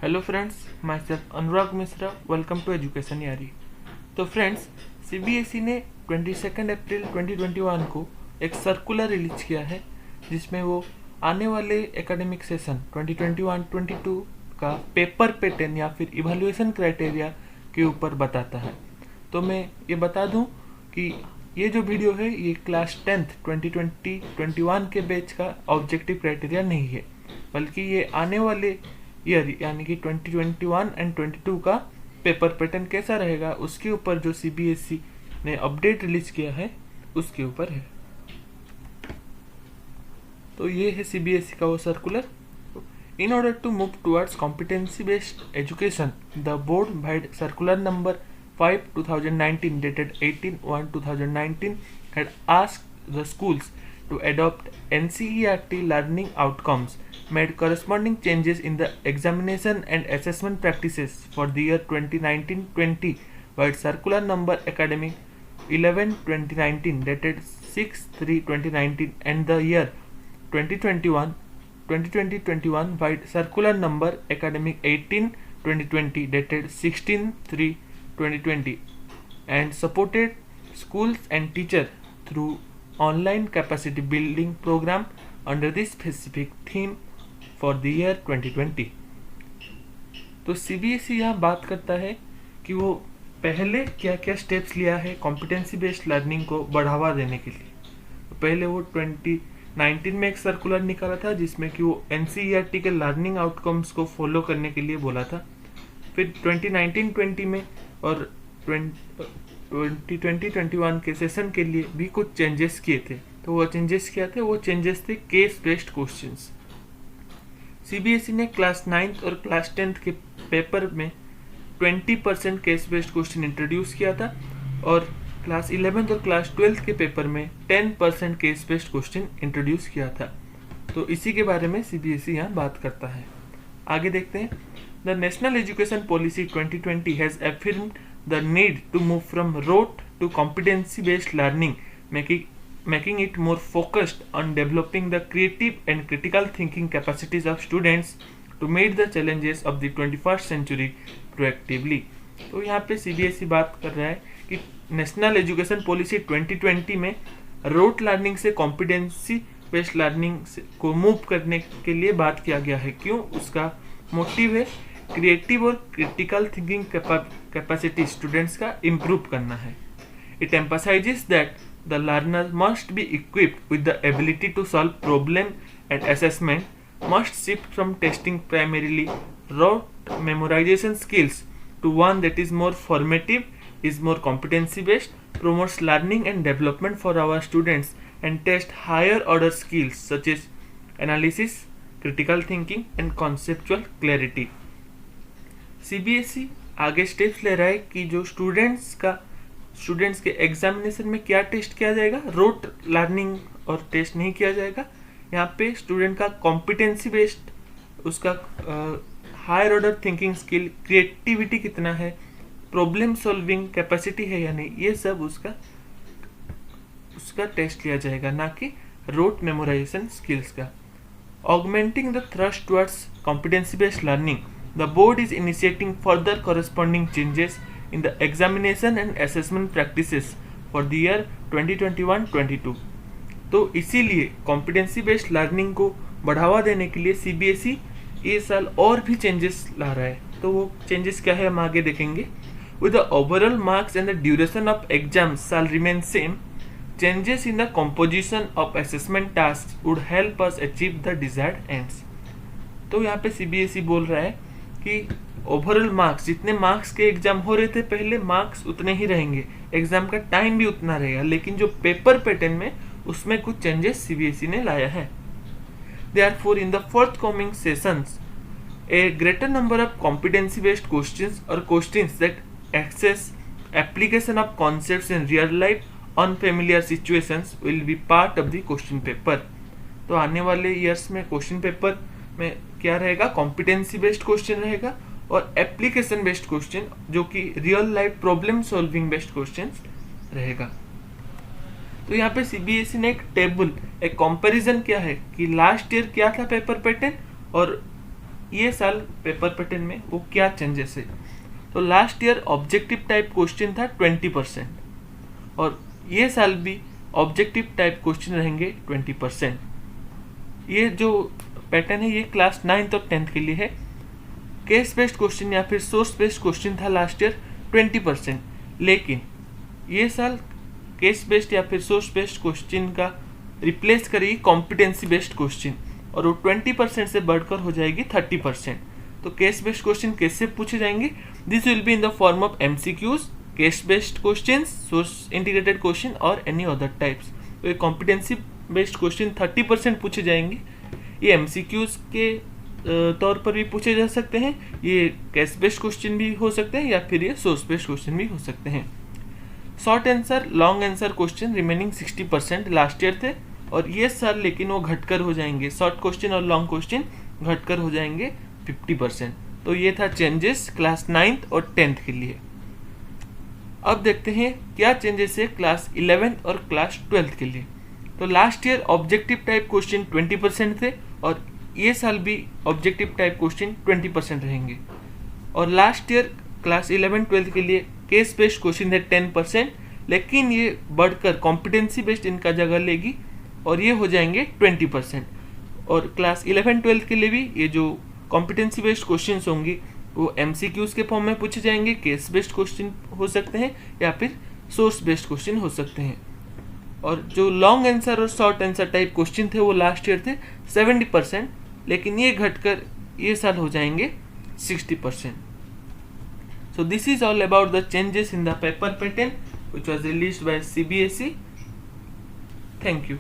Hello friends, myself Anurag Mishra. Welcome to education Yaari. तो friends, CBSE ने 22 अप्रैल 2021 को एक सर्कुलर रिलीज किया है जिसमें वो आने वाले एकेडमिक सेशन 2021-22 का पेपर पैटर्न या फिर इवैल्यूएशन क्राइटेरिया के ऊपर बताता है। तो मैं ये बता दूं कि ये जो वीडियो है ये क्लास 10th 2020-21 के बैच का ऑब्जेक्टिव क्राइटेरिया नहीं है, बल्कि ये आने वाले ईयर यानी कि 2021 एंड 22 का पेपर पैटर्न कैसा रहेगा उसके ऊपर जो सीबीएसई ने अपडेट रिलीज किया है उसके ऊपर है। तो ये है सीबीएसई का वो circular. In order to move towards competency based education, the board by circular number 5/2019 dated 18/1/2019 had asked the schools to adopt NCERT learning outcomes, made corresponding changes in the examination and assessment practices for the year 2019-20 by circular number academic 11/2019 dated 6/3/2019 and the year 2020-21 by circular number academic 18/2020 dated 16/3/2020 and supported schools and teachers through online capacity building program under this specific theme for the year 2020। तो CBSE यहाँ बात करता है कि वो पहले क्या क्या स्टेप्स लिया है कॉम्पिटेंसी बेस्ड लर्निंग को बढ़ावा देने के लिए। तो पहले वो 2019 में एक सर्कुलर निकाला था जिसमें कि वो एनसीईआरटी के लर्निंग आउटकम्स को फॉलो करने के लिए बोला था। फिर 2019-20 में और 2020-21 के सेशन के लिए भी कुछ चेंजेस किए थे। तो वो चेंजेस क्या थे? वो चेंजेस थे केस बेस्ड क्वेश्चंस। सीबीएसई ने क्लास 9th और क्लास 10th के पेपर में 20% केस बेस्ड क्वेश्चन इंट्रोड्यूस किया था और क्लास 11th और क्लास 12th के पेपर में 10% केस बेस्ड क्वेश्चन इंट्रोड्यूस किया था। तो इसी के बारे में सीबीएसई यहाँ बात करता है। आगे देखते हैं। The national education policy 2020 has affirmed the need to move from rote to competency based learning, making it more focused on developing the creative and critical thinking capacities of students to meet the challenges of the 21st century proactively। तो यहाँ पे CBSE बात कर रहा है कि national education policy 2020 में rote learning से कॉम्पिटेंसी बेस्ड लर्निंग को मूव करने के लिए बात किया गया है। क्यों? उसका मोटिव है क्रिएटिव और क्रिटिकल थिंकिंग कैपेसिटी स्टूडेंट्स का इम्प्रूव करना है। It emphasises that the learner must be equipped with the ability to solve problem and assessment, must shift from testing primarily rote memorisation skills to one that is more formative, is more competency based, promotes learning and development for our students and test higher order skills such as analysis, critical thinking and conceptual clarity। CBSE आगे steps ले रहा है कि जो students के examination में क्या test किया जाएगा, रोट लर्निंग और टेस्ट नहीं किया जाएगा। यहाँ पे स्टूडेंट का कॉम्पिटेंसी बेस्ड, उसका higher order thinking skill, creativity कितना है, प्रॉब्लम सॉल्विंग कैपेसिटी है या नहीं, ये सब उसका टेस्ट लिया जाएगा, ना कि रोट मेमोराइजेशन स्किल्स का। Augmenting the thrust towards competency based learning, the board is initiating further corresponding changes in the examination and assessment practices for the year 2021-22। तो इसीलिए कॉम्पिटेंसी बेस्ड लर्निंग को बढ़ावा देने के लिए सीबीएसई ये साल और भी चेंजेस ला रहा है। तो वो चेंजेस क्या है हम आगे देखेंगे। With the overall marks and the duration of exams shall remain same, changes in the composition of assessment tasks would help us achieve the desired ends। तो यहाँ पे सीबीएसई बोल रहा है कि ओवरऑल मार्क्स, जितने मार्क्स के एग्जाम हो रहे थे पहले, मार्क्स उतने ही रहेंगे, एग्जाम का टाइम भी उतना रहेगा, लेकिन जो पेपर पैटर्न में उसमें कुछ चेंजेस सीबीएसई ने लाया है। Therefore, in the forthcoming sessions, a greater number of competency-based questions or questions that access application of concepts in real-life unfamiliar situations will be part of the question paper। तो आने वाले years में question paper में क्या रहेगा? Competency based question रहेगा और application based question, जो कि real life problem solving based question रहेगा। तो यहाँ पे सीबीएसई ने एक टेबल, एक कंपैरिजन किया है कि लास्ट ईयर क्या था पेपर पैटर्न और ये साल पेपर पैटर्न में वो क्या चेंजेस है। तो last year objective type question था 20% और ये साल भी ऑब्जेक्टिव टाइप क्वेश्चन रहेंगे 20%। ये जो पैटर्न है ये क्लास 9th और 10th के लिए है। केस बेस्ड क्वेश्चन या फिर सोर्स बेस्ड क्वेश्चन था लास्ट ईयर 20%, लेकिन ये साल केस बेस्ड या फिर सोर्स बेस्ड क्वेश्चन का रिप्लेस करेगी कॉम्पिटेंसी बेस्ड क्वेश्चन और वो 20% से बढ़कर हो जाएगी 30%। तो केस बेस्ड क्वेश्चन कैसे पूछे जाएंगे? This will be in the form of MCQs, case based question, source integrated question और एनी अदर टाइप्स। तो ये कॉम्पिटेंसी बेस्ड क्वेश्चन 30% पूछे जाएंगे। ये MCQs के तौर पर भी पूछे जा सकते हैं, ये केस बेस्ड क्वेश्चन भी हो सकते हैं या फिर ये सोर्स बेस्ड क्वेश्चन भी हो सकते हैं। Short answer, long answer question remaining 60% last year थे और ये साल लेकिन वो घटकर हो जाएंगे, शॉर्ट क्वेश्चन और लॉन्ग क्वेश्चन घटकर हो जाएंगे 50%। तो ये था चेंजेस क्लास 9th और 10th के लिए। अब देखते हैं क्या चेंजेस है क्लास 11th और क्लास 12th के लिए। तो last year objective type question 20% थे और ये साल भी ऑब्जेक्टिव टाइप क्वेश्चन 20% रहेंगे। और लास्ट ईयर क्लास 11-12 के लिए केस बेस्ड क्वेश्चन थे 10%, लेकिन ये बढ़कर कॉम्पिटेंसी बेस्ड इनका जगह लेगी और ये हो जाएंगे 20%। और क्लास 11-12 के लिए भी ये जो कॉम्पिटेंसी बेस्ड क्वेश्चन होंगे वो MCQs के फॉर्म में पूछे जाएंगे, केस बेस्ड क्वेश्चन हो सकते हैं या फिर सोर्स बेस्ड क्वेश्चन हो सकते हैं। और जो लॉन्ग आंसर और शॉर्ट आंसर टाइप क्वेश्चन थे वो लास्ट ईयर थे 70%, लेकिन ये घटकर ये साल हो जाएंगे 60%। So this is all about the changes in the paper pattern which was released by CBSE. Thank you.